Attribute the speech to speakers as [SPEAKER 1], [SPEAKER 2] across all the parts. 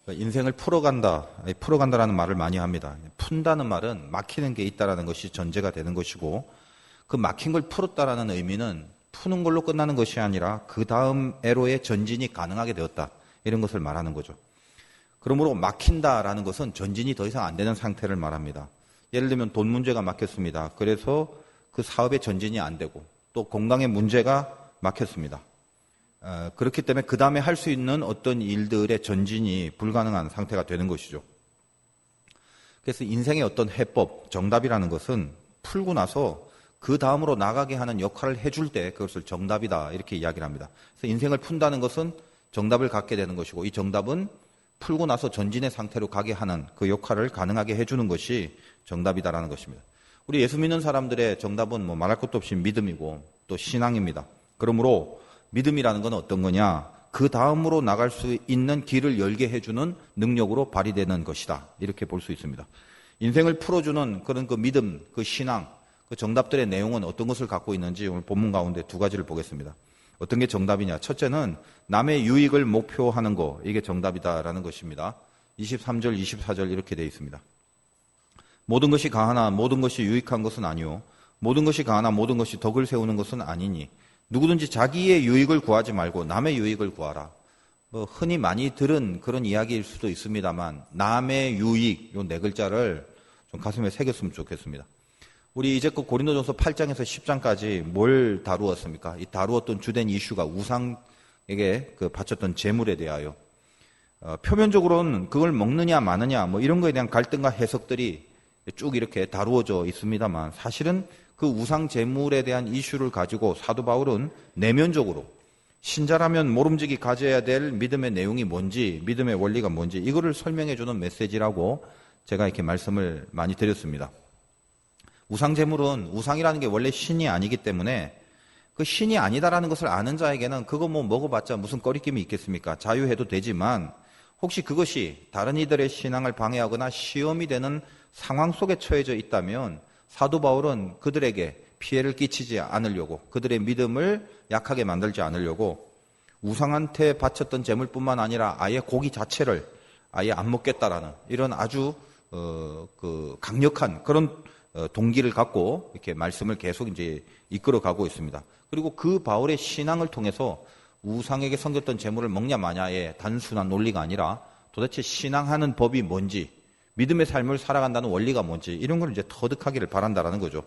[SPEAKER 1] 인생을 풀어간다라는 말을 많이 합니다. 푼다는 말은 막히는 게 있다라는 것이 전제가 되는 것이고, 그 막힌 걸 풀었다라는 의미는 푸는 걸로 끝나는 것이 아니라 그 다음 애로의 전진이 가능하게 되었다, 이런 것을 말하는 거죠. 그러므로 막힌다라는 것은 전진이 더 이상 안 되는 상태를 말합니다. 예를 들면 돈 문제가 막혔습니다. 그래서 그 사업의 전진이 안 되고, 또 건강의 문제가 막혔습니다. 그렇기 때문에 그 다음에 할 수 있는 어떤 일들의 전진이 불가능한 상태가 되는 것이죠. 그래서 인생의 어떤 해법, 정답이라는 것은 풀고 나서 그 다음으로 나가게 하는 역할을 해줄 때 그것을 정답이다, 이렇게 이야기를 합니다. 그래서 인생을 푼다는 것은 정답을 갖게 되는 것이고, 이 정답은 풀고 나서 전진의 상태로 가게 하는 그 역할을 가능하게 해주는 것이 정답이다라는 것입니다. 우리 예수 믿는 사람들의 정답은 말할 것도 없이 믿음이고 또 신앙입니다. 그러므로 믿음이라는 건 어떤 거냐? 그 다음으로 나갈 수 있는 길을 열게 해주는 능력으로 발휘되는 것이다, 이렇게 볼 수 있습니다. 인생을 풀어주는 그런 그 믿음, 그 신앙, 그 정답들의 내용은 어떤 것을 갖고 있는지 오늘 본문 가운데 두 가지를 보겠습니다. 어떤 게 정답이냐? 첫째는 남의 유익을 목표하는 거, 이게 정답이다라는 것입니다. 23절, 24절 이렇게 되어 있습니다. 모든 것이 가하나 모든 것이 유익한 것은 아니요, 모든 것이 가하나 모든 것이 덕을 세우는 것은 아니니 누구든지 자기의 유익을 구하지 말고 남의 유익을 구하라. 흔히 많이 들은 그런 이야기일 수도 있습니다만, 남의 유익, 요 네 글자를 좀 가슴에 새겼으면 좋겠습니다. 우리 이제껏 고린도전서 8장에서 10장까지 뭘 다루었습니까? 이 다루었던 주된 이슈가 우상에게 바쳤던 제물에 대하여, 표면적으로는 그걸 먹느냐 마느냐 이런 거에 대한 갈등과 해석들이 쭉 이렇게 다루어져 있습니다만, 사실은 그 우상 제물에 대한 이슈를 가지고 사도 바울은 내면적으로 신자라면 모름지기 가져야 될 믿음의 내용이 뭔지, 믿음의 원리가 뭔지, 이거를 설명해 주는 메시지라고 제가 이렇게 말씀을 많이 드렸습니다. 우상 제물은, 우상이라는 게 원래 신이 아니기 때문에 그 신이 아니다라는 것을 아는 자에게는 그거 먹어봤자 무슨 꺼리낌이 있겠습니까? 자유해도 되지만, 혹시 그것이 다른 이들의 신앙을 방해하거나 시험이 되는 상황 속에 처해져 있다면 사도 바울은 그들에게 피해를 끼치지 않으려고, 그들의 믿음을 약하게 만들지 않으려고 우상한테 바쳤던 제물뿐만 아니라 아예 고기 자체를 아예 안 먹겠다라는 이런 아주 강력한 그런 동기를 갖고 이렇게 말씀을 계속 이제 이끌어가고 있습니다. 그리고 그 바울의 신앙을 통해서 우상에게 섬겼던 제물을 먹냐 마냐의 단순한 논리가 아니라 도대체 신앙하는 법이 뭔지, 믿음의 삶을 살아간다는 원리가 뭔지, 이런 걸 이제 터득하기를 바란다라는 거죠.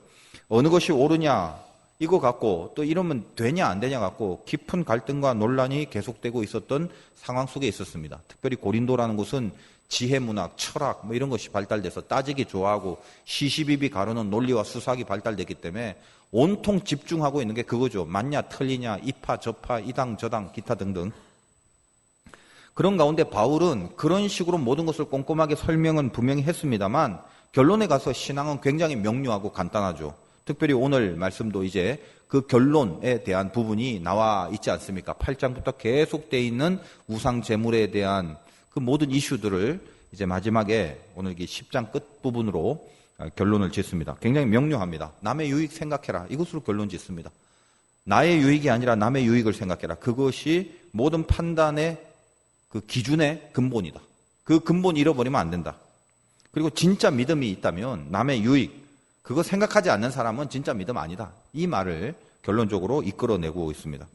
[SPEAKER 1] 어느 것이 옳으냐 이거 갖고, 또 이러면 되냐 안 되냐 갖고 깊은 갈등과 논란이 계속되고 있었던 상황 속에 있었습니다. 특별히 고린도라는 곳은 지혜문학, 철학 이런 것이 발달돼서 따지기 좋아하고 시시비비 가르는 논리와 수사학이 발달됐기 때문에 온통 집중하고 있는 게 그거죠. 맞냐 틀리냐, 이파 저파, 이당 저당 기타 등등. 그런 가운데 바울은 그런 식으로 모든 것을 꼼꼼하게 설명은 분명히 했습니다만, 결론에 가서 신앙은 굉장히 명료하고 간단하죠. 특별히 오늘 말씀도 이제 그 결론에 대한 부분이 나와 있지 않습니까? 8장부터 계속되어 있는 우상 제물에 대한 그 모든 이슈들을 이제 마지막에 오늘 이 10장 끝 부분으로 결론을 짓습니다. 굉장히 명료합니다. 남의 유익 생각해라, 이것으로 결론 짓습니다. 나의 유익이 아니라 남의 유익을 생각해라. 그것이 모든 판단의 그 기준의 근본이다. 그 근본 잃어버리면 안 된다. 그리고 진짜 믿음이 있다면 남의 유익, 그거 생각하지 않는 사람은 진짜 믿음 아니다, 이 말을 결론적으로 이끌어내고 있습니다.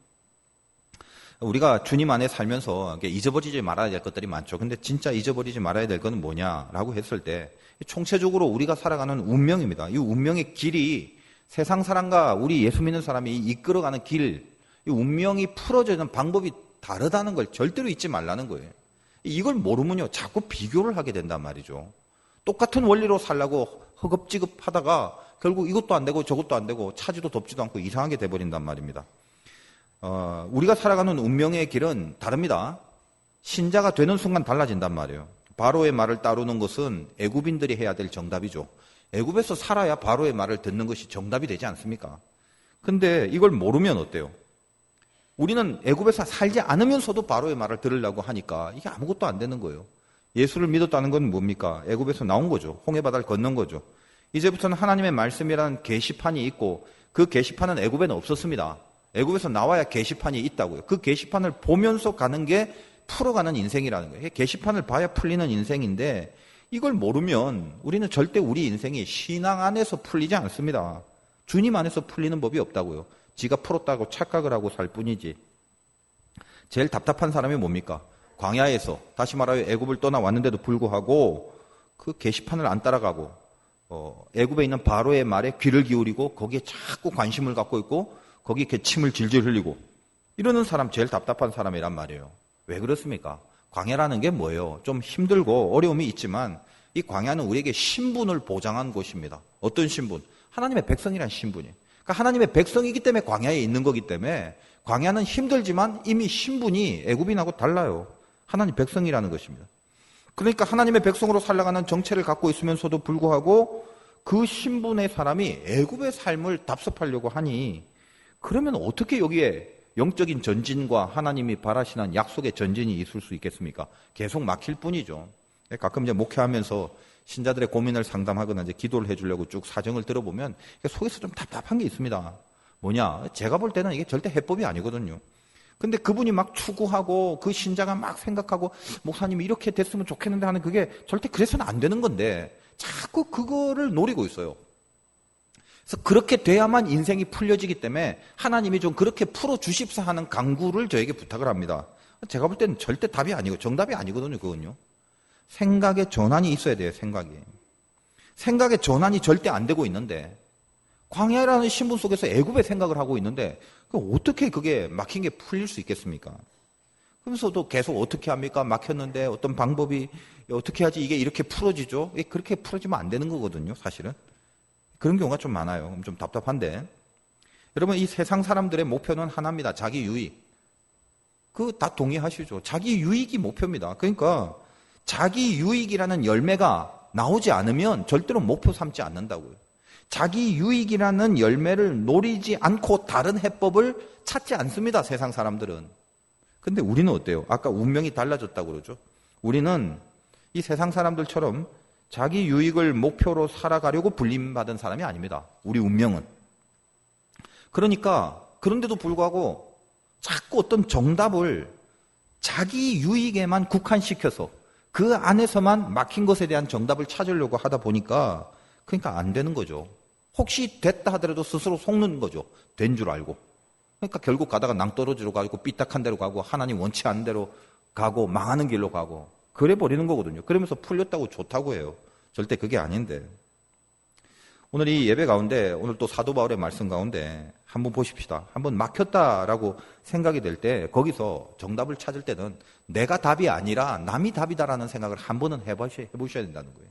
[SPEAKER 1] 우리가 주님 안에 살면서 잊어버리지 말아야 될 것들이 많죠. 근데 진짜 잊어버리지 말아야 될 것은 뭐냐라고 했을 때, 총체적으로 우리가 살아가는 운명입니다. 이 운명의 길이 세상 사람과 우리 예수 믿는 사람이 이끌어가는 길, 이 운명이 풀어지는 방법이 다르다는 걸 절대로 잊지 말라는 거예요. 이걸 모르면요, 자꾸 비교를 하게 된단 말이죠. 똑같은 원리로 살려고 허겁지겁 하다가 결국 이것도 안 되고 저것도 안 되고 차지도 덥지도 않고 이상하게 돼버린단 말입니다. 우리가 살아가는 운명의 길은 다릅니다. 신자가 되는 순간 달라진단 말이에요. 바로의 말을 따르는 것은 애굽인들이 해야 될 정답이죠. 애굽에서 살아야 바로의 말을 듣는 것이 정답이 되지 않습니까? 근데 이걸 모르면 어때요? 우리는 애굽에서 살지 않으면서도 바로의 말을 들으려고 하니까 이게 아무것도 안 되는 거예요. 예수를 믿었다는 건 뭡니까? 애굽에서 나온 거죠. 홍해바다를 건넌 거죠. 이제부터는 하나님의 말씀이라는 게시판이 있고, 그 게시판은 애굽에는 없었습니다. 애굽에서 나와야 게시판이 있다고요. 그 게시판을 보면서 가는 게 풀어가는 인생이라는 거예요. 게시판을 봐야 풀리는 인생인데 이걸 모르면 우리는 절대 우리 인생이 신앙 안에서 풀리지 않습니다. 주님 안에서 풀리는 법이 없다고요. 지가 풀었다고 착각을 하고 살 뿐이지. 제일 답답한 사람이 뭡니까? 광야에서 다시 말하여 애굽을 떠나왔는데도 불구하고 그 게시판을 안 따라가고 애굽에 있는 바로의 말에 귀를 기울이고 거기에 자꾸 관심을 갖고 있고 거기에 침을 질질 흘리고 이러는 사람 제일 답답한 사람이란 말이에요. 왜 그렇습니까? 광야라는 게 뭐예요? 좀 힘들고 어려움이 있지만 이 광야는 우리에게 신분을 보장한 곳입니다. 어떤 신분? 하나님의 백성이란 신분이에요. 그러니까 하나님의 백성이기 때문에 광야에 있는 거기 때문에 광야는 힘들지만 이미 신분이 애굽인하고 달라요. 하나님 백성이라는 것입니다. 그러니까 하나님의 백성으로 살아가는 정체를 갖고 있으면서도 불구하고 그 신분의 사람이 애굽의 삶을 답습하려고 하니 그러면 어떻게 여기에 영적인 전진과 하나님이 바라시는 약속의 전진이 있을 수 있겠습니까? 계속 막힐 뿐이죠. 가끔 이제 목회하면서 신자들의 고민을 상담하거나 이제 기도를 해주려고 쭉 사정을 들어보면 속에서 좀 답답한 게 있습니다. 뭐냐? 제가 볼 때는 이게 절대 해법이 아니거든요. 근데 그분이 막 추구하고 그 신자가 막 생각하고 목사님이 이렇게 됐으면 좋겠는데 하는 그게 절대 그래서는 안 되는 건데 자꾸 그거를 노리고 있어요. 그래서 그렇게 돼야만 인생이 풀려지기 때문에 하나님이 좀 그렇게 풀어주십사 하는 강구를 저에게 부탁을 합니다. 제가 볼 때는 절대 답이 아니고 정답이 아니거든요. 그건요. 생각의 전환이 있어야 돼요. 생각의 전환이 절대 안 되고 있는데 광야라는 신분 속에서 애굽의 생각을 하고 있는데 어떻게 그게 막힌 게 풀릴 수 있겠습니까? 그러면서도 계속 어떻게 합니까? 막혔는데 어떤 방법이 어떻게 하지 이게 이렇게 풀어지죠? 그렇게 풀어지면 안 되는 거거든요. 사실은. 그런 경우가 좀 많아요. 좀 답답한데. 여러분 이 세상 사람들의 목표는 하나입니다. 자기 유익. 그거 다 동의하시죠? 자기 유익이 목표입니다. 그러니까 자기 유익이라는 열매가 나오지 않으면 절대로 목표 삼지 않는다고요. 자기 유익이라는 열매를 노리지 않고 다른 해법을 찾지 않습니다. 세상 사람들은. 근데 우리는 어때요? 아까 운명이 달라졌다고 그러죠. 우리는 이 세상 사람들처럼 자기 유익을 목표로 살아가려고 불림받은 사람이 아닙니다. 우리 운명은. 그러니까 그런데도 불구하고 자꾸 어떤 정답을 자기 유익에만 국한시켜서 그 안에서만 막힌 것에 대한 정답을 찾으려고 하다 보니까 그러니까 안 되는 거죠. 혹시 됐다 하더라도 스스로 속는 거죠. 된 줄 알고. 그러니까 결국 가다가 낭떠러지로 가고 삐딱한 데로 가고 하나님 원치 않은 대로 가고 망하는 길로 가고 그래 버리는 거거든요. 그러면서 풀렸다고 좋다고 해요. 절대 그게 아닌데. 오늘 이 예배 가운데 오늘 또 사도 바울의 말씀 가운데 한번 보십시다. 한번 막혔다라고 생각이 될 때 거기서 정답을 찾을 때는 내가 답이 아니라 남이 답이다라는 생각을 한 번은 해보셔야 된다는 거예요.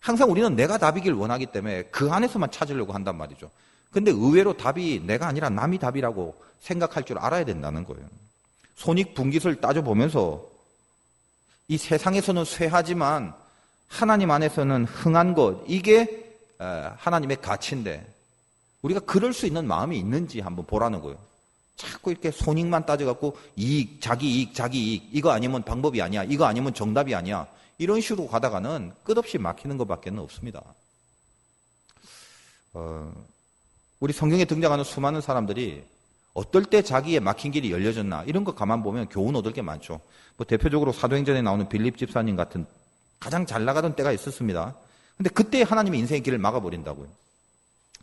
[SPEAKER 1] 항상 우리는 내가 답이길 원하기 때문에 그 안에서만 찾으려고 한단 말이죠. 근데 의외로 답이 내가 아니라 남이 답이라고 생각할 줄 알아야 된다는 거예요. 손익분깃을 따져보면서 이 세상에서는 쇠하지만 하나님 안에서는 흥한 것, 이게 하나님의 가치인데 우리가 그럴 수 있는 마음이 있는지 한번 보라는 거예요. 자꾸 이렇게 손익만 따져갖고 이익, 자기 이익, 이거 아니면 방법이 아니야, 이거 아니면 정답이 아니야, 이런 식으로 가다가는 끝없이 막히는 것밖에 없습니다. 우리 성경에 등장하는 수많은 사람들이 어떨 때 자기의 막힌 길이 열려졌나 이런 거 가만 보면 교훈 얻을 게 많죠. 뭐 대표적으로 사도행전에 나오는 빌립 집사님 같은 가장 잘 나가던 때가 있었습니다. 근데 그때 하나님이 인생의 길을 막아버린다고요.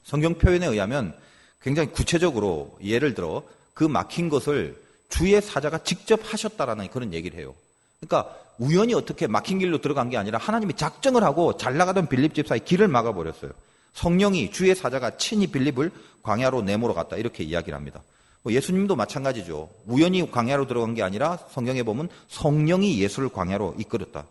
[SPEAKER 1] 성경 표현에 의하면 굉장히 구체적으로 예를 들어 그 막힌 것을 주의 사자가 직접 하셨다라는 그런 얘기를 해요. 그러니까 우연히 어떻게 막힌 길로 들어간 게 아니라 하나님이 작정을 하고 잘 나가던 빌립 집사의 길을 막아버렸어요. 성령이 주의 사자가 친히 빌립을 광야로 내모러 갔다 이렇게 이야기를 합니다. 예수님도 마찬가지죠. 우연히 광야로 들어간 게 아니라 성경에 보면 성령이 예수를 광야로 이끌었다.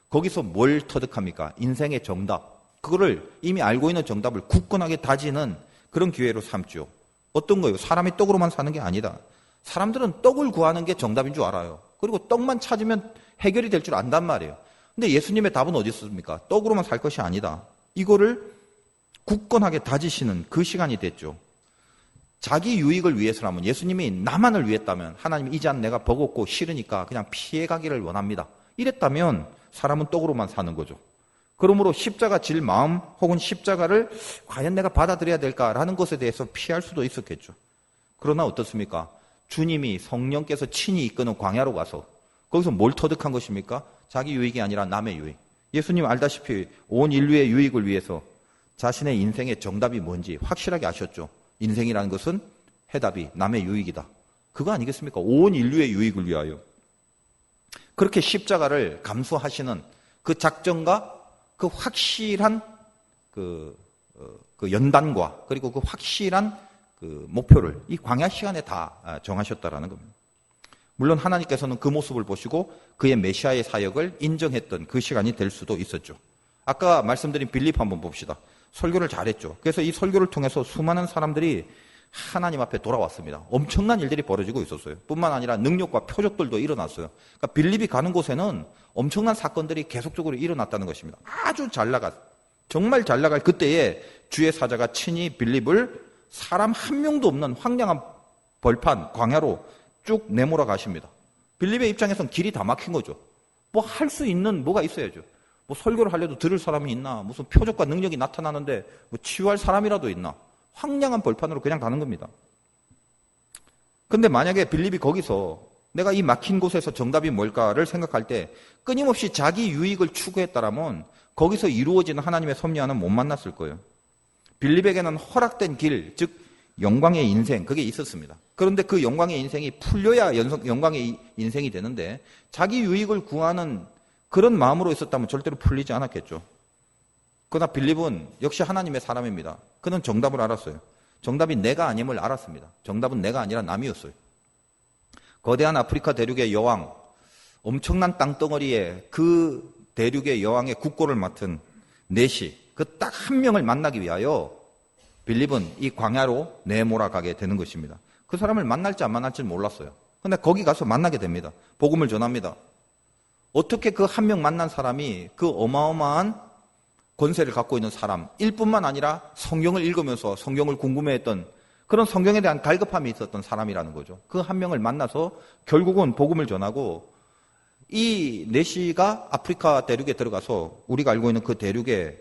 [SPEAKER 1] 거기서 뭘 터득합니까? 인생의 정답. 그거를 이미 알고 있는 정답을 굳건하게 다지는 그런 기회로 삼죠. 어떤 거예요? 사람이 떡으로만 사는 게 아니다. 사람들은 떡을 구하는 게 정답인 줄 알아요. 그리고 떡만 찾으면 해결이 될 줄 안단 말이에요. 근데 예수님의 답은 어디 있습니까? 떡으로만 살 것이 아니다. 이거를 굳건하게 다지시는 그 시간이 됐죠. 자기 유익을 위해서라면, 예수님이 나만을 위했다면 하나님 이 잔 내가 버겁고 싫으니까 그냥 피해가기를 원합니다. 이랬다면 사람은 떡으로만 사는 거죠. 그러므로 십자가 질 마음 혹은 십자가를 과연 내가 받아들여야 될까라는 것에 대해서 피할 수도 있었겠죠. 그러나 어떻습니까? 주님이 성령께서 친히 이끄는 광야로 가서 거기서 뭘 터득한 것입니까? 자기 유익이 아니라 남의 유익. 예수님 알다시피 온 인류의 유익을 위해서 자신의 인생의 정답이 뭔지 확실하게 아셨죠. 인생이라는 것은 해답이 남의 유익이다. 그거 아니겠습니까? 온 인류의 유익을 위하여. 그렇게 십자가를 감수하시는 그 작정과 그 확실한 그 연단과 그리고 그 확실한 그 목표를 이 광야 시간에 다 정하셨다라는 겁니다. 물론 하나님께서는 그 모습을 보시고 그의 메시아의 사역을 인정했던 그 시간이 될 수도 있었죠. 아까 말씀드린 빌립 한번 봅시다. 설교를 잘했죠. 그래서 이 설교를 통해서 수많은 사람들이 하나님 앞에 돌아왔습니다. 엄청난 일들이 벌어지고 있었어요. 뿐만 아니라 능력과 표적들도 일어났어요. 그러니까 빌립이 가는 곳에는 엄청난 사건들이 계속적으로 일어났다는 것입니다. 아주 잘 나갈, 정말 잘 나갈 그때에 주의 사자가 친히 빌립을 사람 한 명도 없는 황량한 벌판, 광야로 쭉 내몰아 가십니다. 빌립의 입장에선 길이 다 막힌 거죠. 뭐 할 수 있는 뭐가 있어야죠. 뭐 설교를 하려도 들을 사람이 있나? 무슨 표적과 능력이 나타나는데 뭐 치유할 사람이라도 있나? 황량한 벌판으로 그냥 가는 겁니다. 근데 만약에 빌립이 거기서 내가 이 막힌 곳에서 정답이 뭘까를 생각할 때 끊임없이 자기 유익을 추구했다라면 거기서 이루어지는 하나님의 섭리와는 못 만났을 거예요. 빌립에게는 허락된 길, 즉 영광의 인생, 그게 있었습니다. 그런데 그 영광의 인생이 풀려야 영광의 인생이 되는데 자기 유익을 구하는 그런 마음으로 있었다면 절대로 풀리지 않았겠죠. 그러나 빌립은 역시 하나님의 사람입니다. 그는 정답을 알았어요. 정답이 내가 아님을 알았습니다. 정답은 내가 아니라 남이었어요. 거대한 아프리카 대륙의 여왕, 엄청난 땅덩어리에 그 대륙의 여왕의 국고를 맡은 넷이 그 딱 한 명을 만나기 위하여 빌립은 이 광야로 내몰아가게 되는 것입니다. 그 사람을 만날지 안 만날지 몰랐어요. 근데 거기 가서 만나게 됩니다. 복음을 전합니다. 어떻게 그 한 명 만난 사람이 그 어마어마한 권세를 갖고 있는 사람일 뿐만 아니라 성경을 읽으면서 성경을 궁금해했던 그런 성경에 대한 갈급함이 있었던 사람이라는 거죠. 그 한 명을 만나서 결국은 복음을 전하고 이 내시가 아프리카 대륙에 들어가서 우리가 알고 있는 그 대륙의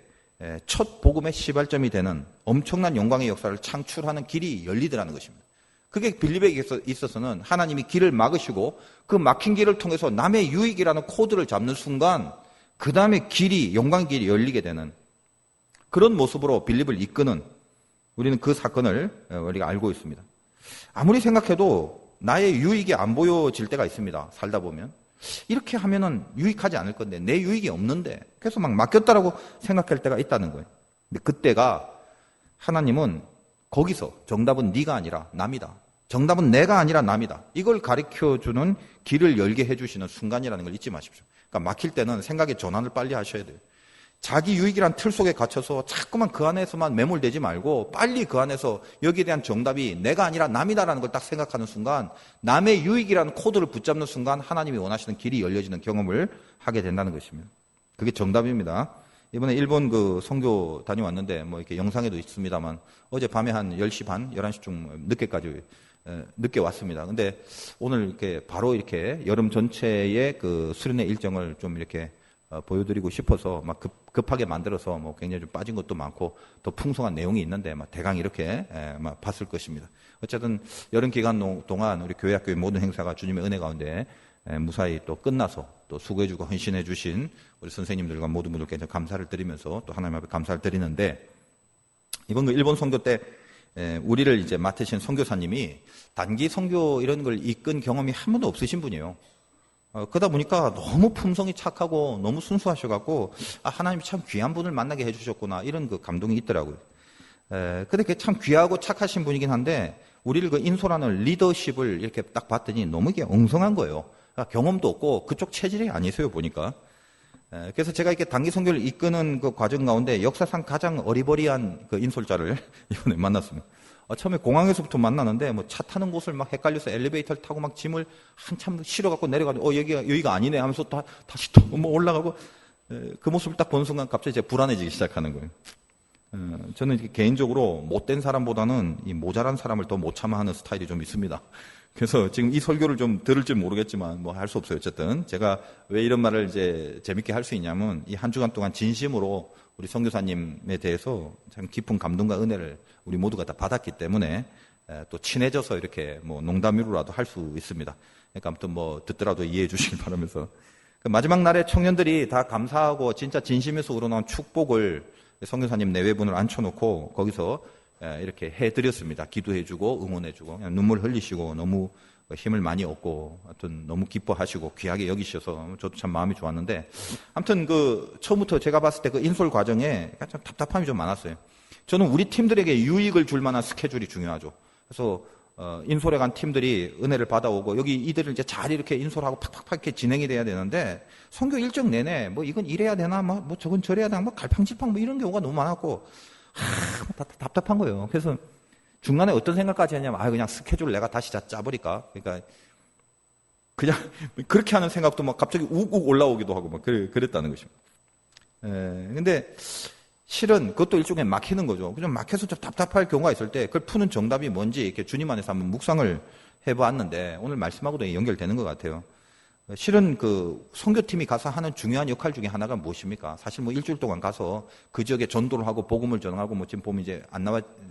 [SPEAKER 1] 첫 복음의 시발점이 되는 엄청난 영광의 역사를 창출하는 길이 열리더라는 것입니다. 그게 빌립에게 있어서는 하나님이 길을 막으시고 그 막힌 길을 통해서 남의 유익이라는 코드를 잡는 순간 그 다음에 길이, 영광의 길이 열리게 되는 그런 모습으로 빌립을 이끄는 우리는 그 사건을 우리가 알고 있습니다. 아무리 생각해도 나의 유익이 안 보여질 때가 있습니다. 살다 보면. 이렇게 하면은 유익하지 않을 건데 내 유익이 없는데 그래서 막 맡겼다라고 생각할 때가 있다는 거예요. 근데 그때가 하나님은 거기서 정답은 네가 아니라 남이다. 정답은 내가 아니라 남이다. 이걸 가르쳐주는 길을 열게 해주시는 순간이라는 걸 잊지 마십시오. 그러니까 막힐 때는 생각의 전환을 빨리 하셔야 돼요. 자기 유익이란 틀 속에 갇혀서 자꾸만 그 안에서만 매몰되지 말고 빨리 그 안에서 여기에 대한 정답이 내가 아니라 남이다라는 걸 딱 생각하는 순간 남의 유익이라는 코드를 붙잡는 순간 하나님이 원하시는 길이 열려지는 경험을 하게 된다는 것입니다. 그게 정답입니다. 이번에 일본 그 선교 다녀왔는데 뭐 이렇게 영상에도 있습니다만 어젯밤에 한 10시 반, 11시쯤 늦게 왔습니다. 근데 오늘 이렇게 바로 이렇게 여름 전체의 그 수련회 일정을 좀 이렇게 보여드리고 싶어서 막 급하게 만들어서 뭐 굉장히 좀 빠진 것도 많고 더 풍성한 내용이 있는데 막 대강 이렇게 막 봤을 것입니다. 어쨌든 여름 기간 동안 우리 교회 학교의 모든 행사가 주님의 은혜 가운데 무사히 또 끝나서 또 수고해주고 헌신해주신 우리 선생님들과 모든 분들께 감사를 드리면서 또 하나님 앞에 감사를 드리는데 이번 그 일본 선교 때 우리를 이제 맡으신 선교사님이 단기 선교 이런 걸 이끈 경험이 한 번도 없으신 분이에요. 그러다 보니까 너무 품성이 착하고 너무 순수하셔갖고 하나님이 참 귀한 분을 만나게 해주셨구나 이런 그 감동이 있더라고요. 근데 그게 참 귀하고 착하신 분이긴 한데 우리를 그 인솔하는 리더십을 이렇게 딱 봤더니 너무 이게 엉성한 거예요. 그러니까 경험도 없고 그쪽 체질이 아니세요 보니까. 그래서 제가 이렇게 단기 선교를 이끄는 그 과정 가운데 역사상 가장 어리버리한 그 인솔자를 이번에 만났습니다. 처음에 공항에서부터 만나는데 뭐 차 타는 곳을 막 헷갈려서 엘리베이터를 타고 막 짐을 한참 실어갖고 내려가지고 여기가 아니네 하면서 다시 또 뭐 올라가고 그 모습을 딱 보는 순간 갑자기 제가 불안해지기 시작하는 거예요. 저는 개인적으로 못된 사람보다는 이 모자란 사람을 더 못 참아하는 스타일이 좀 있습니다. 그래서 지금 이 설교를 좀 들을지 모르겠지만 뭐 할 수 없어요. 어쨌든 제가 왜 이런 말을 이제 재밌게 할 수 있냐면 이 한 주간 동안 진심으로 우리 선교사님에 대해서 참 깊은 감동과 은혜를 우리 모두가 다 받았기 때문에 또 친해져서 이렇게 뭐 농담으로라도 할 수 있습니다. 그러니까 아무튼 뭐 듣더라도 이해해 주시길 바라면서. 그 마지막 날에 청년들이 다 감사하고 진짜 진심에서 우러나온 축복을 선교사님 내외분을 앉혀놓고 거기서 이렇게 해드렸습니다. 기도해주고 응원해주고 그냥 눈물 흘리시고 너무 힘을 많이 얻고 하여튼 너무 기뻐하시고 귀하게 여기셔서 저도 참 마음이 좋았는데, 아무튼 그 처음부터 제가 봤을 때 그 인솔 과정에 좀 답답함이 좀 많았어요. 저는 우리 팀들에게 유익을 줄 만한 스케줄이 중요하죠. 그래서 인솔에 간 팀들이 은혜를 받아오고 여기 이들을 이제 잘 이렇게 인솔하고 팍팍팍 이렇게 진행이 돼야 되는데, 선교 일정 내내 뭐 이건 이래야 되나 뭐 저건 저래야 되나 뭐 갈팡질팡 뭐 이런 경우가 너무 많았고 답답한 거예요. 그래서 중간에 어떤 생각까지 했냐면 그냥 스케줄 내가 다시 짜버릴까? 그러니까 그냥 그렇게 하는 생각도 막 갑자기 욱욱 올라오기도 하고 막 그랬다는 것입니다. 근데 실은 그것도 일종의 막히는 거죠. 그냥 막혀서 좀 답답할 경우가 있을 때 그걸 푸는 정답이 뭔지 이렇게 주님 안에서 한번 묵상을 해보았는데 오늘 말씀하고도 연결되는 것 같아요. 실은 그 선교팀이 가서 하는 중요한 역할 중에 하나가 무엇입니까? 사실 뭐 일주일 동안 가서 그 지역에 전도를 하고 복음을 전하고 뭐 지금 보면 이제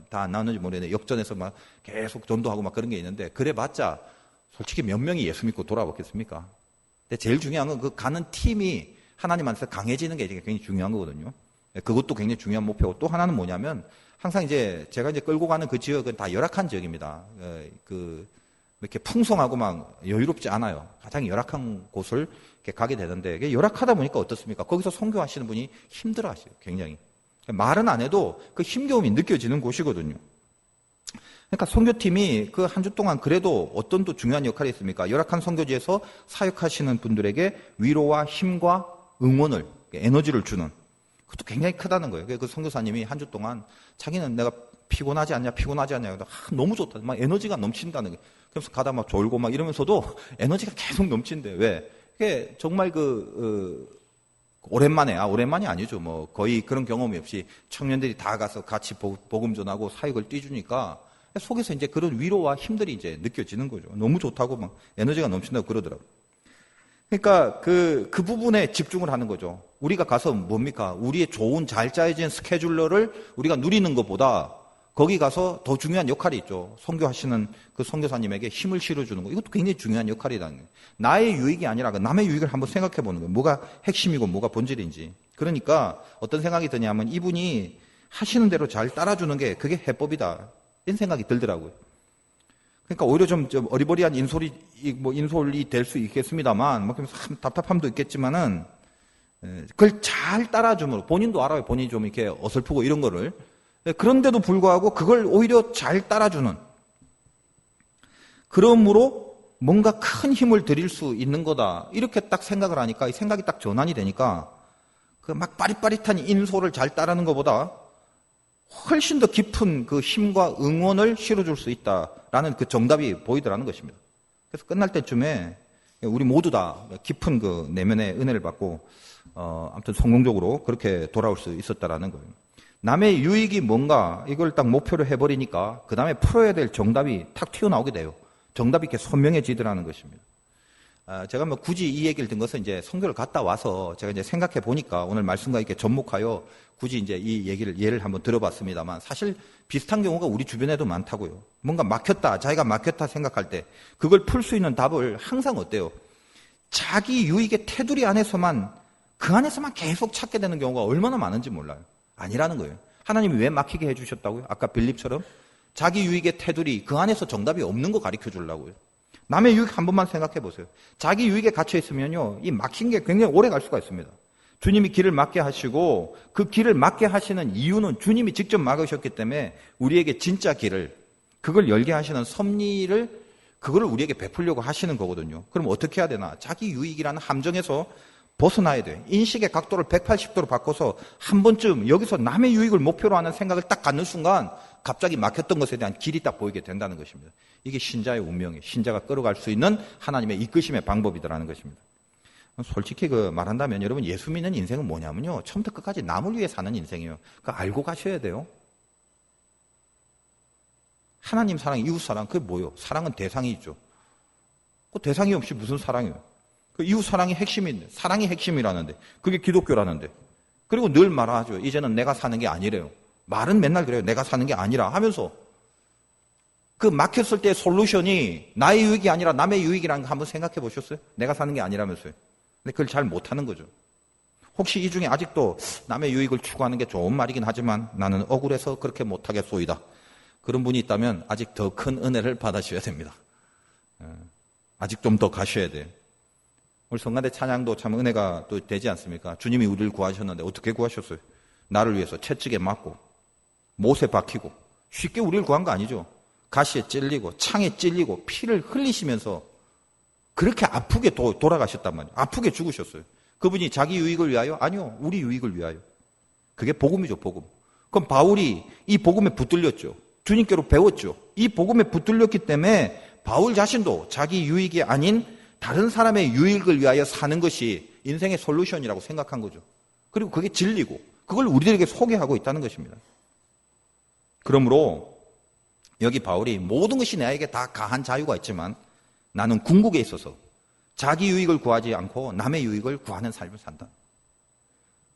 [SPEAKER 1] 다 안 나오는지 모르겠는데 역전해서 막 계속 전도하고 막 그런 게 있는데, 그래봤자 솔직히 몇 명이 예수 믿고 돌아오겠습니까? 근데 제일 중요한 건 그 가는 팀이 하나님 안에서 강해지는 게 굉장히 중요한 거거든요. 그것도 굉장히 중요한 목표고, 또 하나는 뭐냐면 항상 이제 제가 이제 끌고 가는 그 지역은 다 열악한 지역입니다. 이렇게 풍성하고 막 여유롭지 않아요. 가장 열악한 곳을 이렇게 가게 되는데, 이게 열악하다 보니까 어떻습니까? 거기서 선교하시는 분이 힘들어 하시요, 굉장히. 말은 안 해도 그 힘겨움이 느껴지는 곳이거든요. 그러니까 선교팀이 그 한 주 동안 그래도 어떤 또 중요한 역할이 있습니까? 열악한 선교지에서 사역하시는 분들에게 위로와 힘과 응원을, 에너지를 주는, 그것도 굉장히 크다는 거예요. 그 선교사님이 한 주 동안 자기는 내가 피곤하지 않냐, 너무 좋다. 막 에너지가 넘친다는 거예요. 그래서 가다 막 졸고 막 이러면서도 에너지가 계속 넘친대. 왜? 그게 정말 오랜만이 아니죠. 뭐 거의 그런 경험이 없이 청년들이 다 가서 같이 복음 전하고 사역을 뛰주니까 속에서 이제 그런 위로와 힘들이 이제 느껴지는 거죠. 너무 좋다고 막 에너지가 넘친다고 그러더라고요. 그러니까 그 부분에 집중을 하는 거죠. 우리가 가서 뭡니까? 우리의 좋은 잘 짜여진 스케줄러를 우리가 누리는 것보다 거기 가서 더 중요한 역할이 있죠. 선교하시는 그 선교사님에게 힘을 실어주는 거. 이것도 굉장히 중요한 역할이라는 거예요. 나의 유익이 아니라 남의 유익을 한번 생각해 보는 거예요. 뭐가 핵심이고 뭐가 본질인지. 그러니까 어떤 생각이 드냐면 이분이 하시는 대로 잘 따라주는 게 그게 해법이다, 이런 생각이 들더라고요. 그러니까 오히려 좀 어리버리한 인솔이 될 수 있겠습니다만, 뭐 답답함도 있겠지만은, 그걸 잘 따라줌으로, 본인도 알아요. 본인이 좀 이렇게 어설프고 이런 거를. 그런데도 불구하고 그걸 오히려 잘 따라주는, 그러므로 뭔가 큰 힘을 드릴 수 있는 거다, 이렇게 딱 생각을 하니까, 이 생각이 딱 전환이 되니까 그 막 빠릿빠릿한 인솔을 잘 따르는 것보다 훨씬 더 깊은 그 힘과 응원을 실어줄 수 있다라는 그 정답이 보이더라는 것입니다. 그래서 끝날 때쯤에 우리 모두 다 깊은 그 내면의 은혜를 받고 아무튼 성공적으로 그렇게 돌아올 수 있었다라는 거예요. 남의 유익이 뭔가 이걸 딱 목표로 해버리니까 그 다음에 풀어야 될 정답이 탁 튀어나오게 돼요. 정답이 이렇게 선명해지더라는 것입니다. 제가 뭐 굳이 이 얘기를 든 것은 이제 선교를 갔다 와서 제가 이제 생각해 보니까 오늘 말씀과 이렇게 접목하여 굳이 이제 이 예를 한번 들어봤습니다만, 사실 비슷한 경우가 우리 주변에도 많다고요. 뭔가 자기가 막혔다 생각할 때 그걸 풀 수 있는 답을 항상 어때요? 자기 유익의 테두리 안에서만, 그 안에서만 계속 찾게 되는 경우가 얼마나 많은지 몰라요. 아니라는 거예요. 하나님이 왜 막히게 해주셨다고요? 아까 빌립처럼 자기 유익의 테두리, 그 안에서 정답이 없는 거 가르쳐 주려고요. 남의 유익 한 번만 생각해 보세요. 자기 유익에 갇혀 있으면요, 이 막힌 게 굉장히 오래 갈 수가 있습니다. 주님이 길을 막게 하시고, 그 길을 막게 하시는 이유는 주님이 직접 막으셨기 때문에 우리에게 진짜 길을, 그걸 열게 하시는 섭리를, 그걸 우리에게 베풀려고 하시는 거거든요. 그럼 어떻게 해야 되나? 자기 유익이라는 함정에서 벗어나야 돼요. 인식의 각도를 180도로 바꿔서 한 번쯤 여기서 남의 유익을 목표로 하는 생각을 딱 갖는 순간 갑자기 막혔던 것에 대한 길이 딱 보이게 된다는 것입니다. 이게 신자의 운명이에요. 신자가 끌어갈 수 있는 하나님의 이끄심의 방법이라는 것입니다. 솔직히 말한다면 여러분, 예수 믿는 인생은 뭐냐면요, 처음부터 끝까지 남을 위해 사는 인생이에요. 그거 알고 가셔야 돼요. 하나님 사랑, 이웃 사랑, 그게 뭐예요? 사랑은 대상이 있죠. 그 대상이 없이 무슨 사랑이에요? 그 이웃 사랑이 핵심인데, 사랑이 핵심이라는데, 그게 기독교라는데. 그리고 늘 말하죠. 이제는 내가 사는 게 아니래요. 말은 맨날 그래요. 내가 사는 게 아니라 하면서 그 막혔을 때 솔루션이 나의 유익이 아니라 남의 유익이라는 거 한번 생각해 보셨어요? 내가 사는 게 아니라면서요. 근데 그걸 잘 못하는 거죠. 혹시 이 중에 아직도 남의 유익을 추구하는 게 좋은 말이긴 하지만 나는 억울해서 그렇게 못하겠소이다. 그런 분이 있다면 아직 더 큰 은혜를 받으셔야 됩니다. 아직 좀 더 가셔야 돼요. 우리 성가대 찬양도 참 은혜가 또 되지 않습니까? 주님이 우리를 구하셨는데 어떻게 구하셨어요? 나를 위해서 채찍에 맞고 못에 박히고 쉽게 우리를 구한 거 아니죠. 가시에 찔리고 창에 찔리고 피를 흘리시면서 그렇게 아프게 돌아가셨단 말이에요. 아프게 죽으셨어요. 그분이 자기 유익을 위하여? 아니요. 우리 유익을 위하여. 그게 복음이죠, 복음. 그럼 바울이 이 복음에 붙들렸죠. 주님께로 배웠죠. 이 복음에 붙들렸기 때문에 바울 자신도 자기 유익이 아닌 다른 사람의 유익을 위하여 사는 것이 인생의 솔루션이라고 생각한 거죠. 그리고 그게 진리고 그걸 우리들에게 소개하고 있다는 것입니다. 그러므로 여기 바울이 모든 것이 나에게 다 가한 자유가 있지만 나는 궁극에 있어서 자기 유익을 구하지 않고 남의 유익을 구하는 삶을 산다.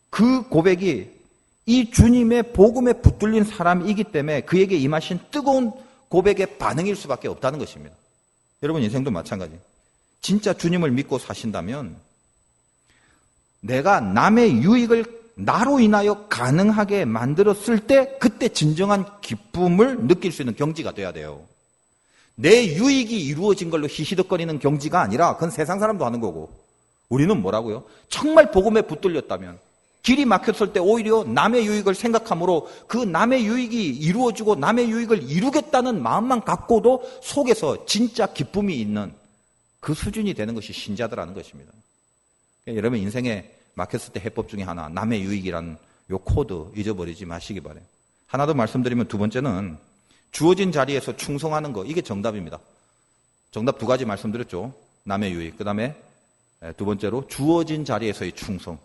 [SPEAKER 1] 그 고백이 이 주님의 복음에 붙들린 사람이기 때문에 그에게 임하신 뜨거운 고백의 반응일 수밖에 없다는 것입니다. 여러분 인생도 마찬가지. 진짜 주님을 믿고 사신다면 내가 남의 유익을 나로 인하여 가능하게 만들었을 때 그때 진정한 기쁨을 느낄 수 있는 경지가 돼야 돼요. 내 유익이 이루어진 걸로 히히덕거리는 경지가 아니라 그건 세상 사람도 하는 거고 우리는 뭐라고요? 정말 복음에 붙들렸다면 길이 막혔을 때 오히려 남의 유익을 생각함으로 그 남의 유익이 이루어지고 남의 유익을 이루겠다는 마음만 갖고도 속에서 진짜 기쁨이 있는 그 수준이 되는 것이 신자들하는 것입니다. 여러분 인생에 막혔을 때 해법 중에 하나 남의 유익이라는 요 코드 잊어버리지 마시기 바라요. 하나 더 말씀드리면 두 번째는 주어진 자리에서 충성하는 거 이게 정답입니다. 정답 두 가지 말씀드렸죠. 남의 유익 그 다음에 두 번째로 주어진 자리에서의 충성.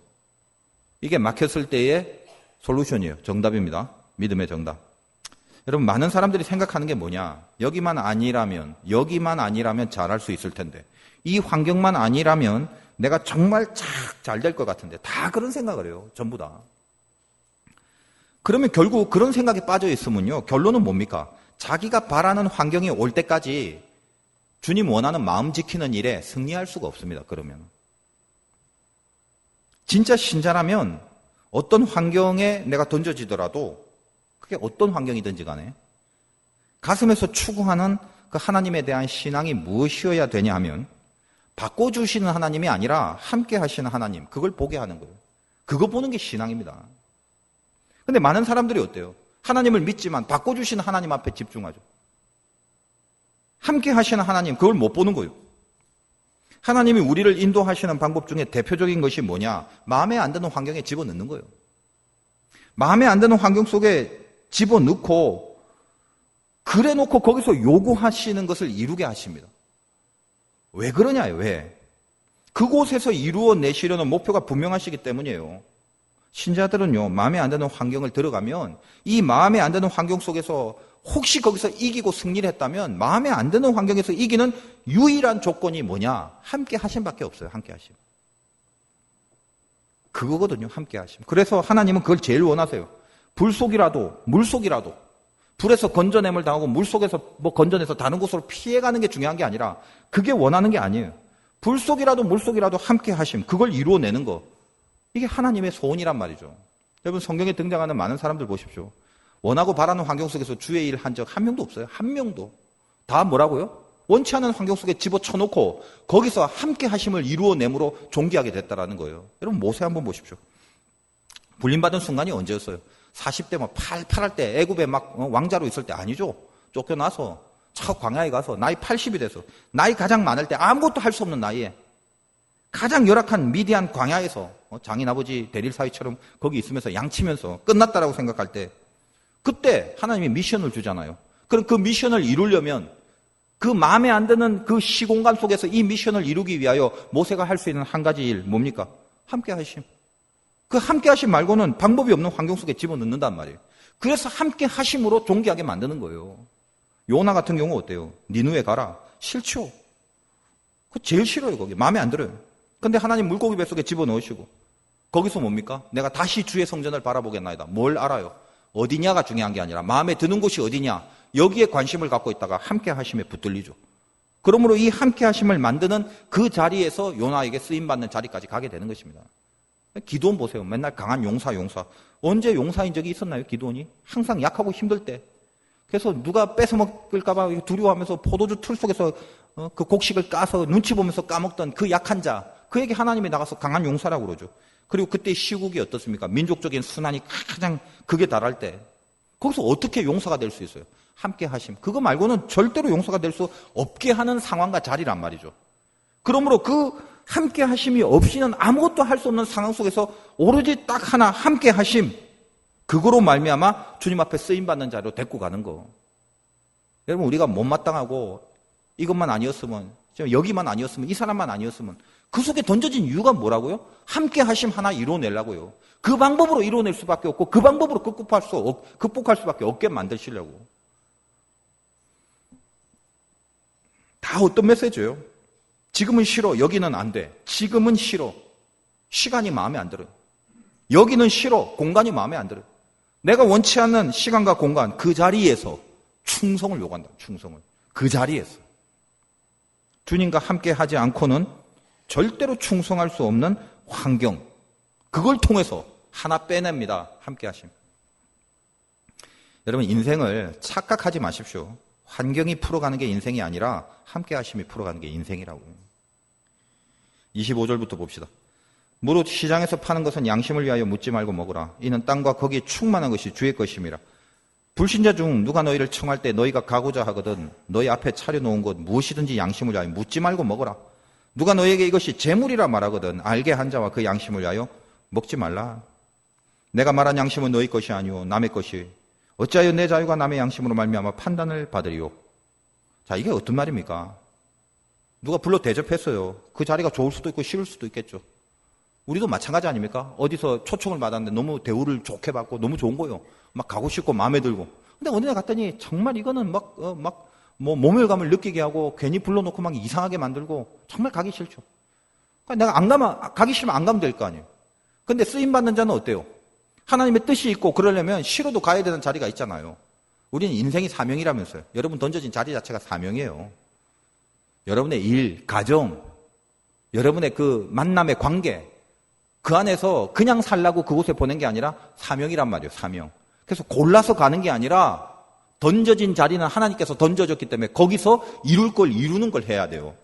[SPEAKER 1] 이게 막혔을 때의 솔루션이에요. 정답입니다. 믿음의 정답. 여러분 많은 사람들이 생각하는 게 뭐냐. 여기만 아니라면 잘할 수 있을 텐데 이 환경만 아니라면 내가 정말 잘 될 것 같은데 다 그런 생각을 해요. 전부 다. 그러면 결국 그런 생각에 빠져 있으면요. 결론은 뭡니까? 자기가 바라는 환경이 올 때까지 주님 원하는 마음 지키는 일에 승리할 수가 없습니다. 그러면. 진짜 신자라면 어떤 환경에 내가 던져지더라도 그게 어떤 환경이든지 간에 가슴에서 추구하는 그 하나님에 대한 신앙이 무엇이어야 되냐 하면 바꿔주시는 하나님이 아니라 함께 하시는 하나님, 그걸 보게 하는 거예요. 그거 보는 게 신앙입니다. 근데 많은 사람들이 어때요? 하나님을 믿지만 바꿔주시는 하나님 앞에 집중하죠. 함께 하시는 하나님, 그걸 못 보는 거예요. 하나님이 우리를 인도하시는 방법 중에 대표적인 것이 뭐냐? 마음에 안 드는 환경에 집어넣는 거예요. 마음에 안 드는 환경 속에 집어넣고 그래 놓고 거기서 요구하시는 것을 이루게 하십니다. 왜 그러냐요? 왜? 그곳에서 이루어내시려는 목표가 분명하시기 때문이에요. 신자들은요, 마음에 안 드는 환경을 들어가면 이 마음에 안 드는 환경 속에서 혹시 거기서 이기고 승리를 했다면 마음에 안 드는 환경에서 이기는 유일한 조건이 뭐냐? 함께 하심밖에 없어요. 함께 하심. 그거거든요. 함께 하심. 그래서 하나님은 그걸 제일 원하세요. 불 속이라도 물 속이라도 불에서 건져냄을 당하고 물 속에서 건져내서 다른 곳으로 피해가는 게 중요한 게 아니라 그게 원하는 게 아니에요. 불 속이라도 물 속이라도 함께 하심. 그걸 이루어내는 거. 이게 하나님의 소원이란 말이죠. 여러분 성경에 등장하는 많은 사람들 보십시오. 원하고 바라는 환경 속에서 주의 일 한 적 한 명도 없어요. 한 명도. 다 뭐라고요? 원치 않은 환경 속에 집어쳐놓고 거기서 함께 하심을 이루어내므로 존귀하게 됐다라는 거예요. 여러분 모세 한번 보십시오. 불림받은 순간이 언제였어요? 40대 막 팔팔할 때 애굽에 막 왕자로 있을 때 아니죠. 쫓겨나서 저 광야에 가서 나이 80이 돼서 나이 가장 많을 때 아무것도 할 수 없는 나이에 가장 열악한 미디안 광야에서 장인아버지 대릴 사위처럼 거기 있으면서 양치면서 끝났다라고 생각할 때 그때 하나님이 미션을 주잖아요. 그럼 그 미션을 이루려면 그 마음에 안 드는 그 시공간 속에서 이 미션을 이루기 위하여 모세가 할 수 있는 한 가지 일 뭡니까? 함께 하심. 그 함께 하심 말고는 방법이 없는 환경 속에 집어넣는단 말이에요. 그래서 함께 하심으로 존귀하게 만드는 거예요. 요나 같은 경우 어때요? 니누에 가라. 싫죠. 그 제일 싫어요. 거기 마음에 안 들어요. 근데 하나님 물고기 뱃속에 집어넣으시고 거기서 뭡니까? 내가 다시 주의 성전을 바라보겠나이다. 뭘 알아요? 어디냐가 중요한 게 아니라 마음에 드는 곳이 어디냐, 여기에 관심을 갖고 있다가 함께 하심에 붙들리죠. 그러므로 이 함께 하심을 만드는 그 자리에서 요나에게 쓰임받는 자리까지 가게 되는 것입니다. 기도원 보세요. 맨날 강한 용사. 언제 용사인 적이 있었나요, 기도원이? 항상 약하고 힘들 때. 그래서 누가 뺏어먹을까봐 두려워하면서 포도주 틀 속에서 그 곡식을 까서 눈치 보면서 까먹던 그 약한 자, 그에게 하나님이 나가서 강한 용사라고 그러죠. 그리고 그때 시국이 어떻습니까? 민족적인 순환이 가장 극에 달할 때 거기서 어떻게 용사가 될 수 있어요? 함께 하심. 그거 말고는 절대로 용사가 될 수 없게 하는 상황과 자리란 말이죠. 그러므로 그 함께 하심이 없이는 아무것도 할 수 없는 상황 속에서 오로지 딱 하나 함께 하심, 그거로 말미암아 주님 앞에 쓰임받는 자리로 데리고 가는 거. 여러분, 우리가 못마땅하고 이것만 아니었으면, 여기만 아니었으면, 이 사람만 아니었으면 그 속에 던져진 이유가 뭐라고요? 함께 하심 하나 이뤄내려고요. 그 방법으로 이뤄낼 수밖에 없고 그 방법으로 극복할 수밖에 없게 만드시려고. 다 어떤 메시지예요? 지금은 싫어, 여기는 안 돼. 지금은 싫어, 시간이 마음에 안 들어요. 여기는 싫어, 공간이 마음에 안 들어요. 내가 원치 않는 시간과 공간, 그 자리에서 충성을 요구한다. 충성을. 그 자리에서. 주님과 함께 하지 않고는 절대로 충성할 수 없는 환경, 그걸 통해서 하나 빼냅니다. 함께 하심. 여러분, 인생을 착각하지 마십시오. 환경이 풀어가는 게 인생이 아니라 함께 하심이 풀어가는 게 인생이라고. 25절부터 봅시다. 무릇 시장에서 파는 것은 양심을 위하여 묻지 말고 먹으라. 이는 땅과 거기에 충만한 것이 주의 것임이라. 불신자 중 누가 너희를 청할 때 너희가 가고자 하거든 너희 앞에 차려놓은 것 무엇이든지 양심을 위하여 묻지 말고 먹으라. 누가 너희에게 이것이 재물이라 말하거든 알게 한 자와 그 양심을 위하여 먹지 말라. 내가 말한 양심은 너희 것이 아니오 남의 것이. 어찌하여 내 자유가 남의 양심으로 말미암아 판단을 받으리요. 자, 이게 어떤 말입니까? 누가 불러 대접했어요. 그 자리가 좋을 수도 있고 싫을 수도 있겠죠. 우리도 마찬가지 아닙니까? 어디서 초청을 받았는데 너무 대우를 좋게 받고 너무 좋은 거예요. 막 가고 싶고 마음에 들고. 근데 어느 날 갔더니 정말 이거는 뭐 모멸감을 느끼게 하고 괜히 불러놓고 막 이상하게 만들고 정말 가기 싫죠. 그러니까 내가 가기 싫으면 안 가면 될 거 아니에요. 근데 쓰임받는 자는 어때요? 하나님의 뜻이 있고 그러려면 싫어도 가야 되는 자리가 있잖아요. 우리는 인생이 사명이라면서요. 여러분 던져진 자리 자체가 사명이에요. 여러분의 일, 가정, 여러분의 그 만남의 관계, 그 안에서 그냥 살라고 그곳에 보낸 게 아니라 사명이란 말이에요. 사명. 그래서 골라서 가는 게 아니라 던져진 자리는 하나님께서 던져줬기 때문에 거기서 이룰 걸 이루는 걸 해야 돼요.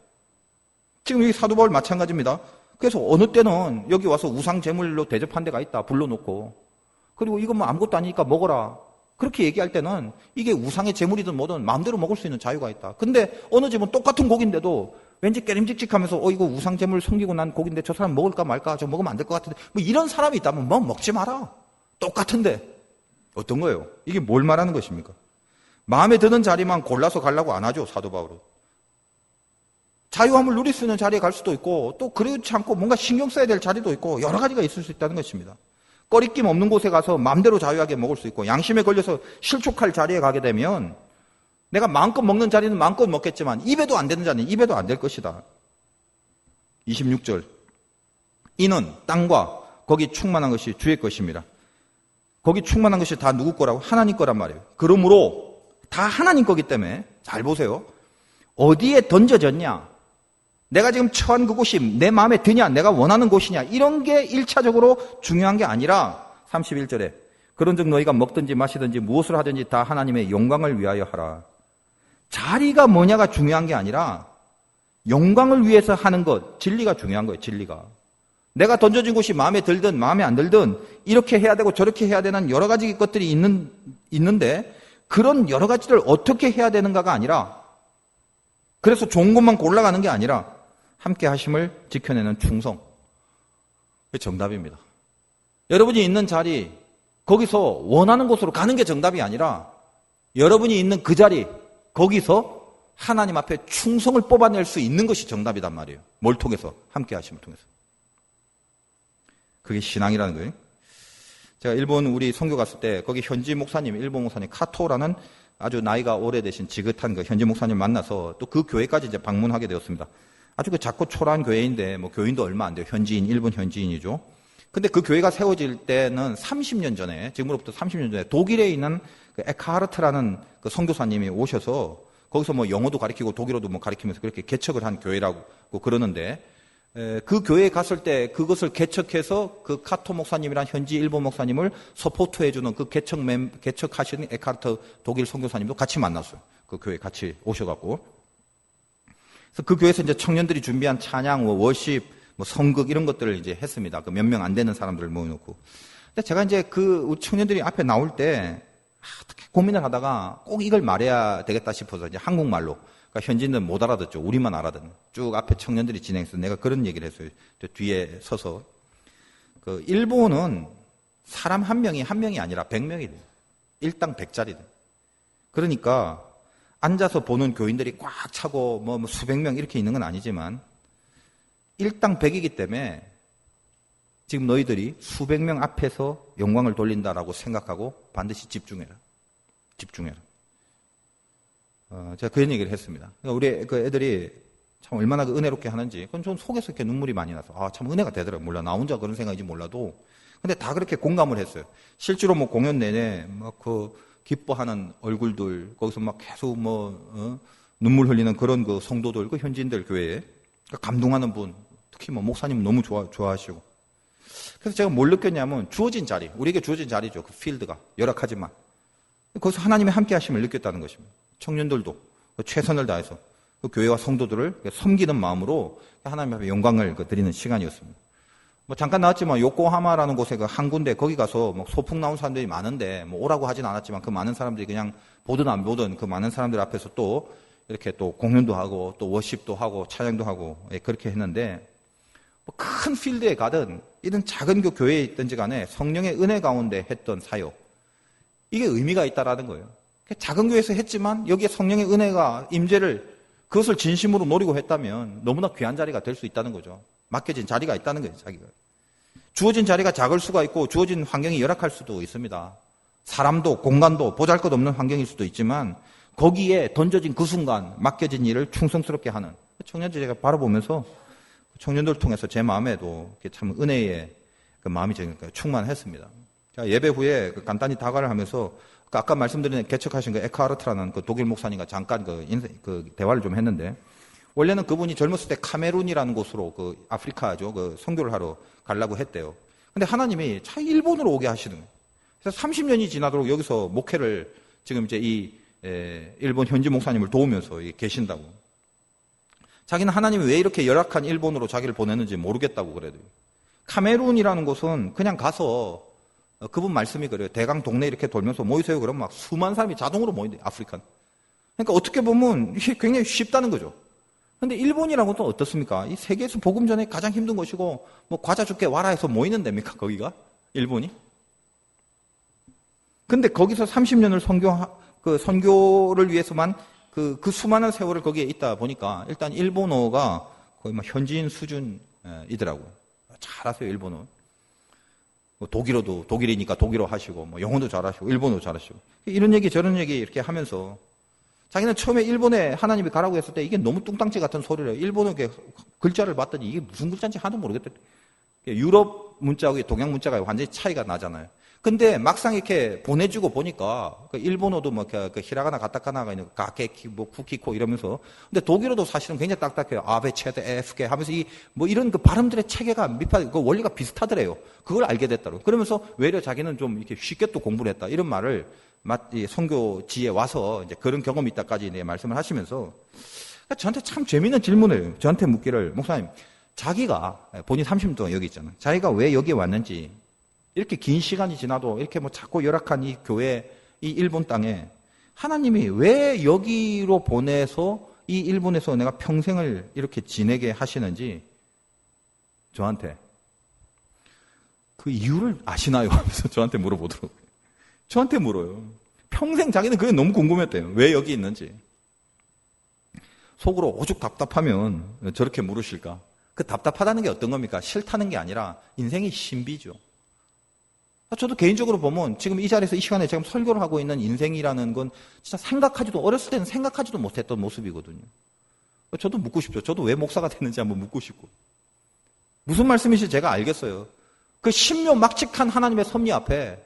[SPEAKER 1] 지금 여기 사도 바울 마찬가지입니다. 그래서 어느 때는 여기 와서 우상 제물로 대접한 데가 있다. 불러놓고. 그리고 이건 뭐 아무것도 아니니까 먹어라. 그렇게 얘기할 때는 이게 우상의 제물이든 뭐든 마음대로 먹을 수 있는 자유가 있다. 근데 어느 집은 똑같은 고기인데도 왠지 깨림직직하면서 이거 우상 제물 섬기고 난 고기인데 저 사람 먹을까 말까, 저 먹으면 안 될 것 같은데 뭐 이런 사람이 있다면 뭐 먹지 마라. 똑같은데 어떤 거예요? 이게 뭘 말하는 것입니까? 마음에 드는 자리만 골라서 가려고 안 하죠. 사도 바울은. 자유함을 누릴 수 있는 자리에 갈 수도 있고 또 그렇지 않고 뭔가 신경 써야 될 자리도 있고 여러 가지가 있을 수 있다는 것입니다. 꺼리낌 없는 곳에 가서 마음대로 자유하게 먹을 수 있고 양심에 걸려서 실족할 자리에 가게 되면 내가 마음껏 먹는 자리는 마음껏 먹겠지만 입에도 안 되는 자리는 입에도 안 될 것이다. 26절. 이는 땅과 거기 충만한 것이 주의 것입니다. 거기 충만한 것이 다 누구 거라고? 하나님 거란 말이에요. 그러므로 다 하나님 거기 때문에 잘 보세요. 어디에 던져졌냐? 내가 지금 처한 그곳이 내 마음에 드냐? 내가 원하는 곳이냐? 이런 게 1차적으로 중요한 게 아니라 31절에 그런즉 너희가 먹든지 마시든지 무엇을 하든지 다 하나님의 영광을 위하여 하라. 자리가 뭐냐가 중요한 게 아니라 영광을 위해서 하는 것, 진리가 중요한 거예요. 진리가. 내가 던져진 곳이 마음에 들든 마음에 안 들든 이렇게 해야 되고 저렇게 해야 되는 여러 가지 것들이 있는데 그런 여러 가지를 어떻게 해야 되는가가 아니라 그래서 좋은 것만 골라가는 게 아니라 함께 하심을 지켜내는 충성. 그게 정답입니다. 여러분이 있는 자리, 거기서 원하는 곳으로 가는 게 정답이 아니라 여러분이 있는 그 자리, 거기서 하나님 앞에 충성을 뽑아낼 수 있는 것이 정답이란 말이에요. 뭘 통해서? 함께 하심을 통해서. 그게 신앙이라는 거예요. 제가 일본 우리 선교 갔을 때 거기 현지 목사님, 일본 목사님 카토라는 아주 나이가 오래되신 지긋한 그 현지 목사님 만나서 또 그 교회까지 이제 방문하게 되었습니다. 아주 그 작고 초라한 교회인데 뭐 교인도 얼마 안 돼요. 현지인, 일본 현지인이죠. 근데 그 교회가 세워질 때는 30년 전에, 지금으로부터 30년 전에 독일에 있는 그 에크하르트라는 그 선교사님이 오셔서 거기서 뭐 영어도 가르치고 독일어도 뭐 가르치면서 그렇게 개척을 한 교회라고 그러는데, 그 교회에 갔을 때 그것을 개척해서 그 카토 목사님이란 현지 일본 목사님을 서포트해주는 그 개척하시는 에크하르트 독일 선교사님도 같이 만났어요. 그 교회에 같이 오셔갖고. 그래서 그 교회에서 이제 청년들이 준비한 찬양, 워십, 뭐 성극 이런 것들을 이제 했습니다. 그 몇 명 안 되는 사람들을 모여놓고. 근데 제가 이제 그 청년들이 앞에 나올 때 어떻게 고민을 하다가 꼭 이걸 말해야 되겠다 싶어서 이제 한국말로. 그러니까 현지인들은 못 알아듣죠. 우리만 알아듣는. 쭉 앞에 청년들이 진행해서 내가 그런 얘기를 했어요. 저 뒤에 서서. 그 일본은 사람 한 명이 아니라 100명이 돼요. 일당 100짜리 돼요. 그러니까 앉아서 보는 교인들이 꽉 차고 뭐 수백 명 이렇게 있는 건 아니지만 일당 100이기 때문에 지금 너희들이 수백 명 앞에서 영광을 돌린다라고 생각하고 반드시 집중해라. 집중해라. 제가 그런 얘기를 했습니다. 그러니까 우리 그 애들이 참 얼마나 그 은혜롭게 하는지, 그건 좀 속에서 이렇게 눈물이 많이 나서, 참 은혜가 되더라고요. 몰라. 나 혼자 그런 생각인지 몰라도. 근데 다 그렇게 공감을 했어요. 실제로 뭐 공연 내내 막 그 기뻐하는 얼굴들, 거기서 막 계속 눈물 흘리는 그런 그 성도들, 그 현지인들 교회에 감동하는 분, 특히 뭐 목사님 너무 좋아하시고. 그래서 제가 뭘 느꼈냐면 주어진 자리, 우리에게 주어진 자리죠. 그 필드가 열악하지만 거기서 하나님의 함께 하심을 느꼈다는 것입니다. 청년들도 최선을 다해서 그 교회와 성도들을 섬기는 마음으로 하나님 앞에 영광을 드리는 시간이었습니다. 뭐 잠깐 나왔지만 요코하마라는 곳에 그 한 군데 거기 가서 뭐 소풍 나온 사람들이 많은데 뭐 오라고 하진 않았지만 그 많은 사람들이 그냥 보든 안 보든 그 많은 사람들 앞에서 또 이렇게 또 공연도 하고 또 워십도 하고 찬양도 하고 그렇게 했는데, 뭐 큰 필드에 가든 이런 작은 교회에 있든지 간에 성령의 은혜 가운데 했던 사역, 이게 의미가 있다라는 거예요. 작은 교회에서 했지만 여기에 성령의 은혜가 임재를 그것을 진심으로 노리고 했다면 너무나 귀한 자리가 될 수 있다는 거죠. 맡겨진 자리가 있다는 거예요. 자기가 주어진 자리가 작을 수가 있고 주어진 환경이 열악할 수도 있습니다. 사람도 공간도 보잘것없는 환경일 수도 있지만 거기에 던져진 그 순간 맡겨진 일을 충성스럽게 하는 청년들 제가 바라보면서 청년들 통해서 제 마음에도 참 은혜의 그 마음이 충만했습니다. 예배 후에 간단히 다가를 하면서 아까 말씀드린 개척하신 그 에크하르트라는 그 독일 목사님과 잠깐 그 대화를 좀 했는데, 원래는 그분이 젊었을 때 카메룬이라는 곳으로 그 아프리카죠. 그 선교를 하러 가려고 했대요. 근데 하나님이 일본으로 오게 하시는 거예요. 그래서 30년이 지나도록 여기서 목회를 지금 이제 이 일본 현지 목사님을 도우면서 계신다고. 자기는 하나님이 왜 이렇게 열악한 일본으로 자기를 보내는지 모르겠다고 그래요. 카메룬이라는 곳은 그냥 가서 그분 말씀이 그래요. 대강 동네 이렇게 돌면서 모이세요. 그러면 막 수만 사람이 자동으로 모인대요. 아프리카는. 그러니까 어떻게 보면 이게 굉장히 쉽다는 거죠. 근데 일본이라고 또 어떻습니까? 이 세계에서 복음 전에 가장 힘든 것이고, 뭐 과자 줄게 와라 해서 모이는 데입니까? 거기가? 일본이? 근데 거기서 30년을 선교를 위해서만 그 수많은 세월을 거기에 있다 보니까 일단 일본어가 거의 막 현지인 수준이더라고요. 잘하세요, 일본어. 뭐 독일어도 독일이니까 독일어 하시고, 뭐 영어도 잘하시고, 일본어도 잘하시고. 이런 얘기 저런 얘기 이렇게 하면서 자기는 처음에 일본에 하나님이 가라고 했을 때 이게 너무 뚱땅지 같은 소리래요. 일본어 글자를 봤더니 이게 무슨 글자인지 하나도 모르겠대. 유럽 문자하고 동양 문자가 완전히 차이가 나잖아요. 근데 막상 이렇게 보내주고 보니까 일본어도 뭐 히라가나 가타카나가 있는 가케키, 뭐 쿠키코 이러면서, 근데 독일어도 사실은 굉장히 딱딱해요. 아베 체드 에프게 하면서 뭐 이런 그 발음들의 체계가 그 원리가 비슷하더래요. 그걸 알게 됐다고. 그러면서 외려 자기는 좀 이렇게 쉽게 또 공부를 했다. 이런 말을 선교지에 와서 이제 그런 경험이 있다까지 말씀을 하시면서 저한테 참 재미있는 질문을 저한테 묻기를, 목사님, 자기가 본인 30년 동안 여기 있잖아요. 자기가 왜 여기에 왔는지, 이렇게 긴 시간이 지나도 이렇게 뭐 자꾸 열악한 이 교회, 이 일본 땅에 하나님이 왜 여기로 보내서 이 일본에서 내가 평생을 이렇게 지내게 하시는지 저한테 그 이유를 아시나요? 하면서 저한테 물어보더라고요. 저한테 물어요. 평생 자기는 그게 너무 궁금했대요. 왜 여기 있는지. 속으로 오죽 답답하면 저렇게 물으실까? 그 답답하다는 게 어떤 겁니까? 싫다는 게 아니라 인생이 신비죠. 저도 개인적으로 보면 지금 이 자리에서 이 시간에 지금 설교를 하고 있는 인생이라는 건 진짜 어렸을 때는 생각하지도 못했던 모습이거든요. 저도 묻고 싶죠. 저도 왜 목사가 됐는지 한번 묻고 싶고. 무슨 말씀이신지 제가 알겠어요. 그 신묘막측한 하나님의 섭리 앞에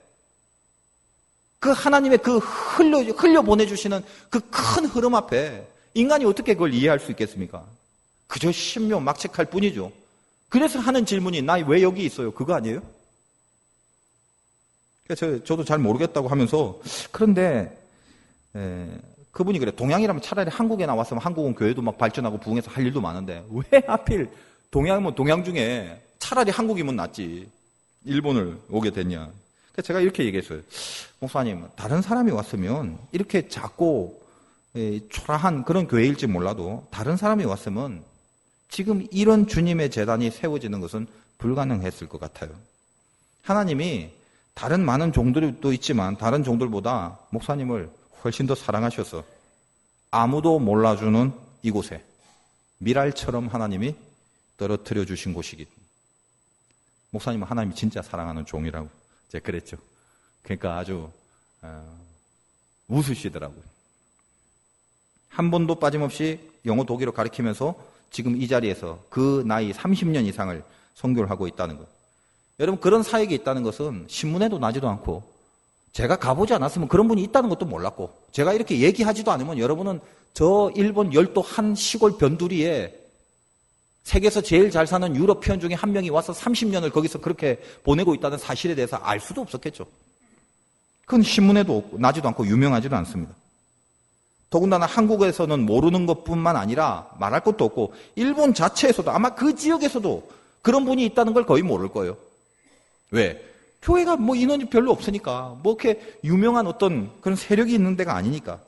[SPEAKER 1] 그 하나님의 그 흘려 보내주시는 그 큰 흐름 앞에 인간이 어떻게 그걸 이해할 수 있겠습니까? 그저 신묘막측할 뿐이죠. 그래서 하는 질문이 나 왜 여기 있어요? 그거 아니에요? 저도 잘 모르겠다고 하면서 그런데 그분이 그래. 동양이라면 차라리 한국에 나왔으면 한국은 교회도 막 발전하고 부흥해서 할 일도 많은데 왜 하필 동양이면 동양 중에 차라리 한국이면 낫지 일본을 오게 됐냐. 그래서 제가 이렇게 얘기했어요. 목사님, 다른 사람이 왔으면 이렇게 작고 초라한 그런 교회일지 몰라도 다른 사람이 왔으면 지금 이런 주님의 재단이 세워지는 것은 불가능했을 것 같아요. 하나님이 다른 많은 종들도 있지만 다른 종들보다 목사님을 훨씬 더 사랑하셔서 아무도 몰라주는 이곳에 미랄처럼 하나님이 떨어뜨려 주신 곳이기. 목사님은 하나님이 진짜 사랑하는 종이라고 제가 그랬죠. 그러니까 아주 웃으시더라고요. 한 번도 빠짐없이 영어 독일어 가르치면서 지금 이 자리에서 그 나이 30년 이상을 선교를 하고 있다는 거예요. 여러분, 그런 사역이 있다는 것은 신문에도 나지도 않고 제가 가보지 않았으면 그런 분이 있다는 것도 몰랐고 제가 이렇게 얘기하지도 않으면 여러분은 저 일본 열도 한 시골 변두리에 세계에서 제일 잘 사는 유러피언 중에 한 명이 와서 30년을 거기서 그렇게 보내고 있다는 사실에 대해서 알 수도 없었겠죠. 그건 신문에도 나지도 않고 유명하지도 않습니다. 더군다나 한국에서는 모르는 것뿐만 아니라 말할 것도 없고 일본 자체에서도 아마 그 지역에서도 그런 분이 있다는 걸 거의 모를 거예요. 왜? 교회가 뭐 인원이 별로 없으니까 뭐 이렇게 유명한 어떤 그런 세력이 있는 데가 아니니까.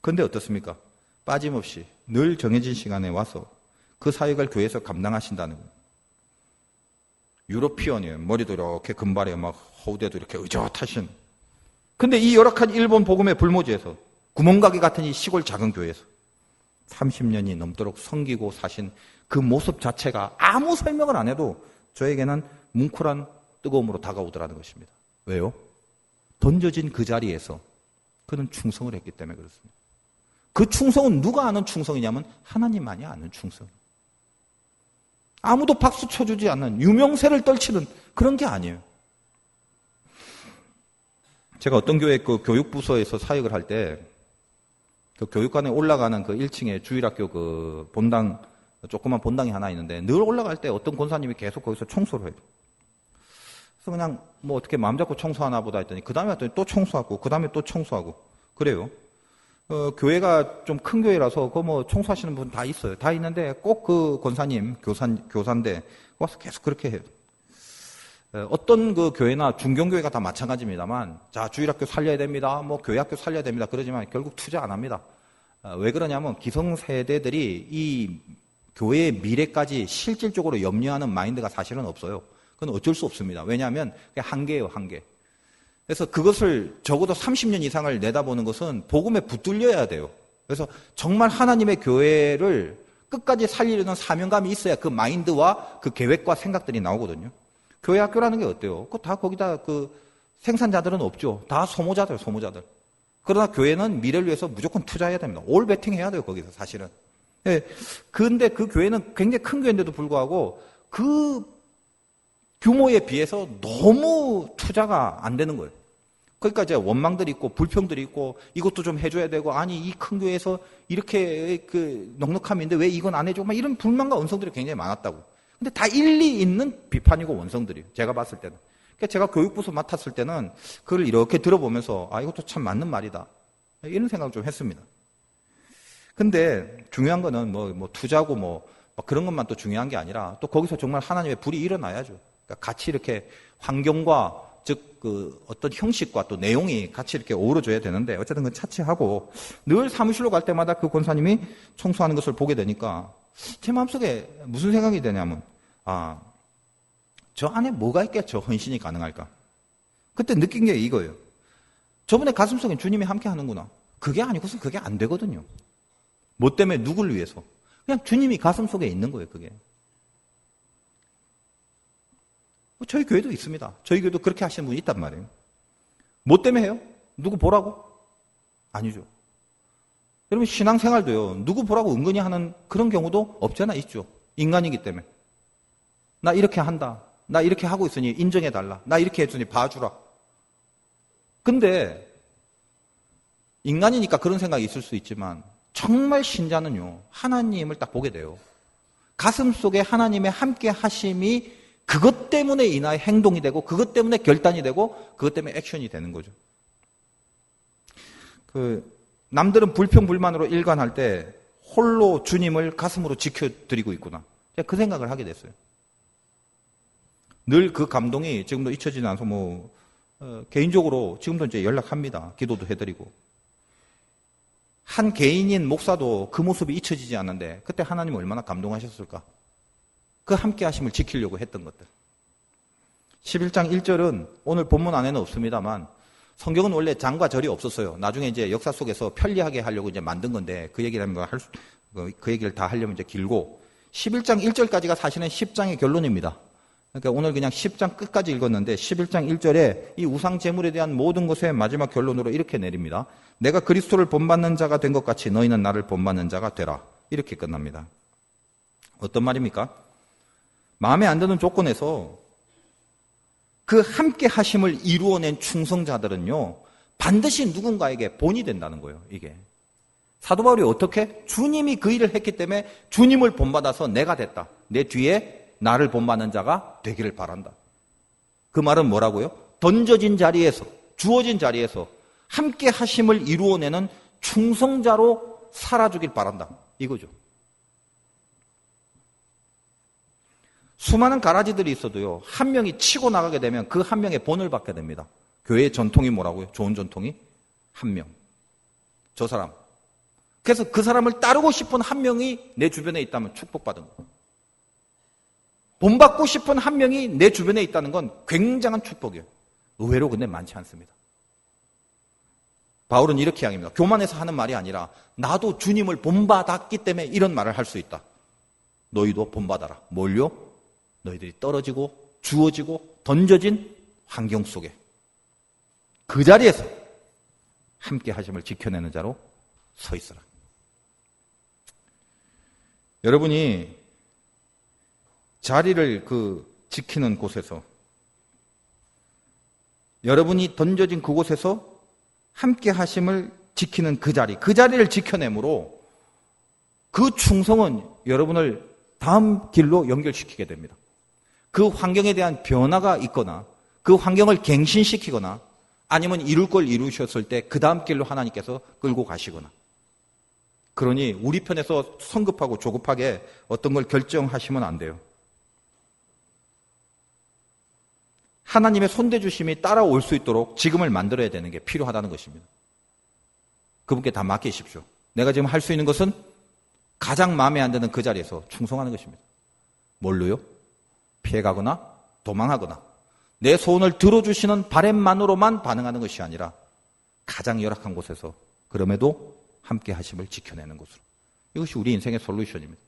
[SPEAKER 1] 그런데 어떻습니까? 빠짐없이 늘 정해진 시간에 와서 그 사역을 교회에서 감당하신다는 거예요. 유러피언이에요. 머리도 이렇게 금발에 막 허우대도 이렇게 의젓하신. 근데 이 열악한 일본 복음의 불모지에서 구멍가게 같은 이 시골 작은 교회에서 30년이 넘도록 섬기고 사신 그 모습 자체가 아무 설명을 안 해도 저에게는 뭉클한 뜨거움으로 다가오더라는 것입니다. 왜요? 던져진 그 자리에서 그는 충성을 했기 때문에 그렇습니다. 그 충성은 누가 아는 충성이냐면 하나님만이 아는 충성. 아무도 박수 쳐주지 않는 유명세를 떨치는 그런 게 아니에요. 제가 어떤 교회 그 교육부서에서 사역을 할 때 그 교육관에 올라가는 그 1층에 주일학교 그 본당, 조그만 본당이 하나 있는데 늘 올라갈 때 어떤 권사님이 계속 거기서 청소를 해요. 그래서 그냥 뭐 어떻게 마음 잡고 청소하나 보다 했더니 그 다음에 왔더니 또 청소하고 그 다음에 또 청소하고 그래요. 교회가 좀 큰 교회라서 그 뭐 청소하시는 분 다 있어요. 다 있는데 꼭 그 권사님, 교사인데 와서 계속 그렇게 해요. 어떤 그 교회나 중견교회가 다 마찬가지입니다만, 자, 주일학교 살려야 됩니다. 뭐 교회학교 살려야 됩니다. 그러지만 결국 투자 안 합니다. 왜 그러냐면 기성세대들이 이 교회의 미래까지 실질적으로 염려하는 마인드가 사실은 없어요. 그건 어쩔 수 없습니다. 왜냐하면 그게 한계예요, 한계. 그래서 그것을 적어도 30년 이상을 내다보는 것은 복음에 붙들려야 돼요. 그래서 정말 하나님의 교회를 끝까지 살리려는 사명감이 있어야 그 마인드와 그 계획과 생각들이 나오거든요. 교회 학교라는 게 어때요? 다 거기다 그 생산자들은 없죠. 다 소모자들, 소모자들. 그러나 교회는 미래를 위해서 무조건 투자해야 됩니다. 올 베팅 해야 돼요, 거기서 사실은. 예. 근데 그 교회는 굉장히 큰 교회인데도 불구하고 그 규모에 비해서 너무 투자가 안 되는 거예요. 그러니까 이제 원망들이 있고 불평들이 있고 이것도 좀 해줘야 되고 아니 이 큰 교회에서 이렇게 그 넉넉함이 있는데 왜 이건 안 해주고 막 이런 불만과 언성들이 굉장히 많았다고. 근데 다 일리 있는 비판이고 원성들이에요. 제가 봤을 때는. 그러니까 제가 교육부서 맡았을 때는 그걸 이렇게 들어보면서 아 이것도 참 맞는 말이다. 이런 생각을 좀 했습니다. 근데 중요한 거는 뭐 투자고 뭐 그런 것만 또 중요한 게 아니라 또 거기서 정말 하나님의 불이 일어나야죠. 그러니까 같이 이렇게 환경과 즉 그 어떤 형식과 또 내용이 같이 이렇게 어우러져야 되는데 어쨌든 그건 차치하고 늘 사무실로 갈 때마다 그 권사님이 청소하는 것을 보게 되니까 제 마음속에 무슨 생각이 되냐면 아, 저 안에 뭐가 있겠죠? 헌신이 가능할까? 그때 느낀 게 이거예요. 저분의 가슴속에 주님이 함께 하는구나. 그게 아니고서 그게 안 되거든요. 뭐 때문에 누굴 위해서? 그냥 주님이 가슴속에 있는 거예요, 그게. 저희 교회도 있습니다. 저희 교회도 그렇게 하시는 분이 있단 말이에요. 뭐 때문에 해요? 누구 보라고? 아니죠. 여러분 신앙생활도요. 누구 보라고 은근히 하는 그런 경우도 없잖아, 있죠. 인간이기 때문에. 나 이렇게 한다. 나 이렇게 하고 있으니 인정해달라. 나 이렇게 했으니 봐주라. 근데 인간이니까 그런 생각이 있을 수 있지만 정말 신자는요, 하나님을 딱 보게 돼요. 가슴 속에 하나님의 함께 하심이 그것 때문에 인하여 행동이 되고, 그것 때문에 결단이 되고, 그것 때문에 액션이 되는 거죠. 남들은 불평불만으로 일관할 때 홀로 주님을 가슴으로 지켜드리고 있구나. 제가 그 생각을 하게 됐어요. 늘 그 감동이 지금도 잊혀지지 않아서 개인적으로 지금도 이제 연락합니다. 기도도 해드리고. 한 개인인 목사도 그 모습이 잊혀지지 않는데 그때 하나님 얼마나 감동하셨을까? 그 함께 하심을 지키려고 했던 것들. 11장 1절은 오늘 본문 안에는 없습니다만 성경은 원래 장과 절이 없었어요. 나중에 이제 역사 속에서 편리하게 하려고 이제 만든 건데 그 얘기를 그 얘기를 다 하려면 이제 길고 11장 1절까지가 사실은 10장의 결론입니다. 그러니까 오늘 그냥 10장 끝까지 읽었는데 11장 1절에 이 우상 제물에 대한 모든 것의 마지막 결론으로 이렇게 내립니다. 내가 그리스도를 본받는 자가 된 것 같이 너희는 나를 본받는 자가 되라. 이렇게 끝납니다. 어떤 말입니까? 마음에 안 드는 조건에서 그 함께 하심을 이루어낸 충성자들은요, 반드시 누군가에게 본이 된다는 거예요, 이게. 사도 바울이 어떻게? 주님이 그 일을 했기 때문에 주님을 본받아서 내가 됐다. 내 뒤에 나를 본받는 자가 되기를 바란다. 그 말은 뭐라고요? 던져진 자리에서, 주어진 자리에서 함께 하심을 이루어내는 충성자로 살아주길 바란다. 이거죠. 수많은 가라지들이 있어도요, 한 명이 치고 나가게 되면 그 한 명의 본을 받게 됩니다. 교회의 전통이 뭐라고요? 좋은 전통이? 한 명. 저 사람. 그래서 그 사람을 따르고 싶은 한 명이 내 주변에 있다면 축복받은 거예요. 본받고 싶은 한 명이 내 주변에 있다는 건 굉장한 축복이에요. 의외로 근데 많지 않습니다. 바울은 이렇게 이야기합니다. 교만해서 하는 말이 아니라 나도 주님을 본받았기 때문에 이런 말을 할 수 있다. 너희도 본받아라. 뭘요? 너희들이 떨어지고 주어지고 던져진 환경 속에 그 자리에서 함께 하심을 지켜내는 자로 서 있어라. 여러분이 자리를 지키는 곳에서 여러분이 던져진 그곳에서 함께 하심을 지키는 그 자리를 지켜내므로 그 충성은 여러분을 다음 길로 연결시키게 됩니다. 그 환경에 대한 변화가 있거나 그 환경을 갱신시키거나 아니면 이룰 걸 이루셨을 때 그 다음 길로 하나님께서 끌고 가시거나 그러니 우리 편에서 성급하고 조급하게 어떤 걸 결정하시면 안 돼요. 하나님의 손대주심이 따라올 수 있도록 지금을 만들어야 되는 게 필요하다는 것입니다. 그분께 다 맡기십시오. 내가 지금 할 수 있는 것은 가장 마음에 안 드는 그 자리에서 충성하는 것입니다. 뭘로요? 피해가거나 도망하거나 내 소원을 들어주시는 바램만으로만 반응하는 것이 아니라 가장 열악한 곳에서 그럼에도 함께 하심을 지켜내는 것으로. 이것이 우리 인생의 솔루션입니다.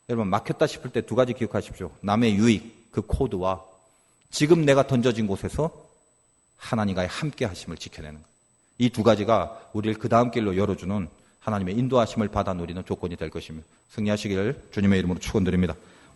[SPEAKER 1] 여러분 막혔다 싶을 때 두 가지 기억하십시오. 남의 유익, 그 코드와 지금 내가 던져진 곳에서 하나님과의 함께 하심을 지켜내는 것. 이 두 가지가 우리를 그 다음 길로 열어주는 하나님의 인도하심을 받아 누리는 조건이 될 것입니다. 승리하시기를 주님의 이름으로 축원드립니다.